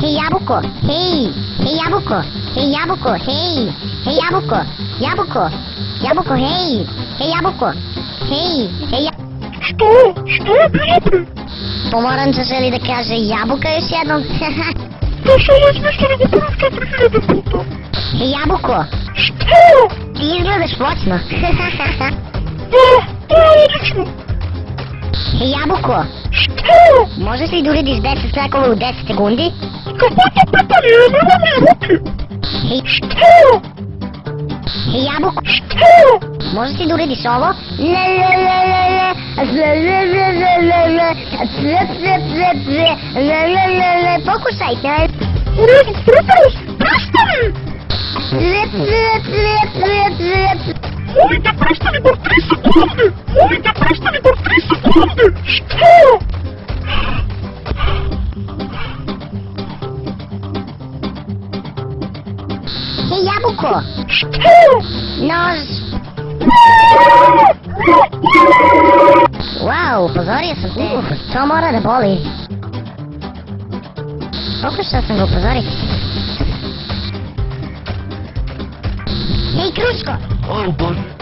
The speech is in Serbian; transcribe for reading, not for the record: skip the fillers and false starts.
Hej jabuko, hej! Hej jabuko, hej jabuko, hej! Hej jabuko, jabuko, jabuko, hej! Hej jabuko, hej! Hej jabuko. Što? Što je bilo bre? Pomoranča želi da kaže jabuka još jednom. To se ovo izmišlja nego prvo 4000 puta. Hej jabuko, Što? ti izgledaš moćno. To je odlično. Hej jabuko, Što? možeš li da urediš 10 skakova u 10 sekundi? Kako je to pitanje? Nema mi ruke. Hej, Što? hej jabuko, Što? možeš li da urediš ovo? Le le le le le, le le le le le le, cle cle cle cle, le le le le, pokušaj, U redu, prestao si. Prestani! cle cle cle cle cle cle. Molim te prestani bar 3 sekunde. Molim te prestani bar 3 sekunde. Što? Hej jabuko, Što? nož. Wow, upozorio sam te. To mora da boli. Pokušao sam ga upozoriti. Hej Kruško, Evo bolje.